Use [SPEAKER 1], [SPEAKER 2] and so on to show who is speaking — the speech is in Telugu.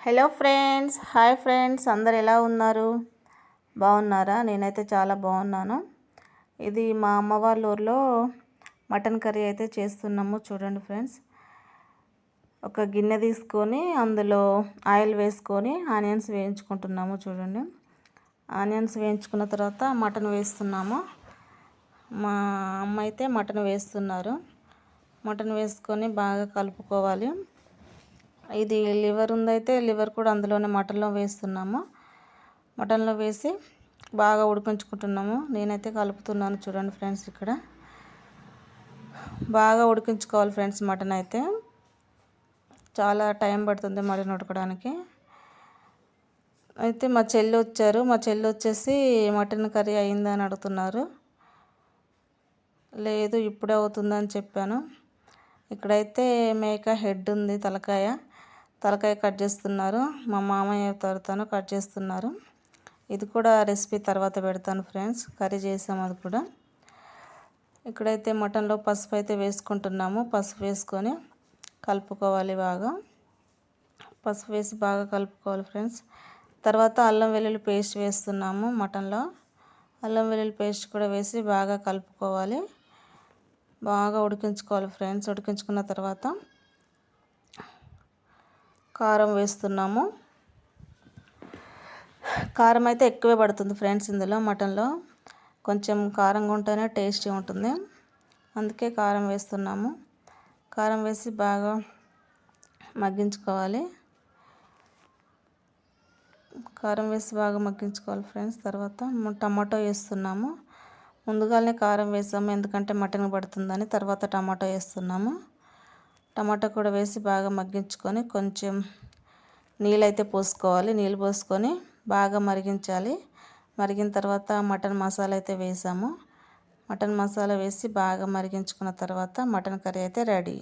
[SPEAKER 1] హలో ఫ్రెండ్స్, హాయ్ ఫ్రెండ్స్, అందరు ఎలా ఉన్నారు? బాగున్నారా? నేనైతే చాలా బాగున్నాను. ఇది మా అమ్మ వాళ్ళ ఊర్లో మటన్ కర్రీ అయితే చేస్తున్నాము. చూడండి ఫ్రెండ్స్, ఒక గిన్నె తీసుకొని అందులో ఆయిల్ వేసుకొని ఆనియన్స్ వేయించుకుంటున్నాము. చూడండి, ఆనియన్స్ వేయించుకున్న తర్వాత మటన్ వేస్తున్నాము. మా అమ్మ అయితే మటన్ వేస్తున్నారు. మటన్ వేసుకొని బాగా కలుపుకోవాలి. ఇది లివర్ ఉందైతే లివర్ కూడా అందులోనే మటన్లో వేస్తున్నాము. మటన్లో వేసి బాగా ఉడికించుకుంటున్నాము. నేనైతే కలుపుతున్నాను. చూడండి ఫ్రెండ్స్, ఇక్కడ బాగా ఉడికించుకోవాలి ఫ్రెండ్స్. మటన్ అయితే చాలా టైం పడుతుంది మటన్ ఉడకడానికి. అయితే మా చెల్లి వచ్చారు. మా చెల్లి వచ్చేసి మటన్ కర్రీ అయిందా అని అడుగుతున్నారు. లేదు, ఇప్పుడే అవుతుందని చెప్పాను. ఇక్కడైతే మేక హెడ్ ఉంది, తలకాయ కట్ చేస్తున్నారు. మా మామయ్య తరతను కట్ చేస్తున్నారు. ఇది కూడా రెసిపీ తర్వాత పెడతాను ఫ్రెండ్స్. కర్రీ చేసాము అది కూడా. ఇక్కడైతే మటన్లో పసుపు అయితే వేసుకుంటున్నాము. పసుపు వేసుకొని కలుపుకోవాలి బాగా. పసుపు వేసి బాగా కలుపుకోవాలి ఫ్రెండ్స్. తర్వాత అల్లం వెల్లుల్లి పేస్ట్ వేస్తున్నాము. మటన్లో అల్లం వెల్లుల్లి పేస్ట్ కూడా వేసి బాగా కలుపుకోవాలి. బాగా ఉడికించుకోవాలి ఫ్రెండ్స్. ఉడికించుకున్న తర్వాత కారం వేస్తున్నాము. కారం అయితే ఎక్కువే పడుతుంది ఫ్రెండ్స్. ఇందులో మటన్లో కొంచెం కారంగా ఉంటేనే టేస్టీ ఉంటుంది, అందుకే కారం వేస్తున్నాము. కారం వేసి బాగా మగ్గించుకోవాలి. కారం వేసి బాగా మగ్గించుకోవాలి ఫ్రెండ్స్. తర్వాత టమాటో వేస్తున్నాము. ముందుగానే కారం వేసాము, ఎందుకంటే మటన్ పడుతుందని. తర్వాత టమాటో వేస్తున్నాము. టమాటా కూడా వేసి బాగా మగ్గించుకొని కొంచెం నీళ్ళైతే పోసుకోవాలి. నీళ్ళు పోసుకొని బాగా మరిగించాలి. మరిగిన తర్వాత మటన్ మసాలా అయితే వేసాము. మటన్ మసాలా వేసి బాగా మరిగించుకున్న తర్వాత మటన్ కర్రీ అయితే రెడీ.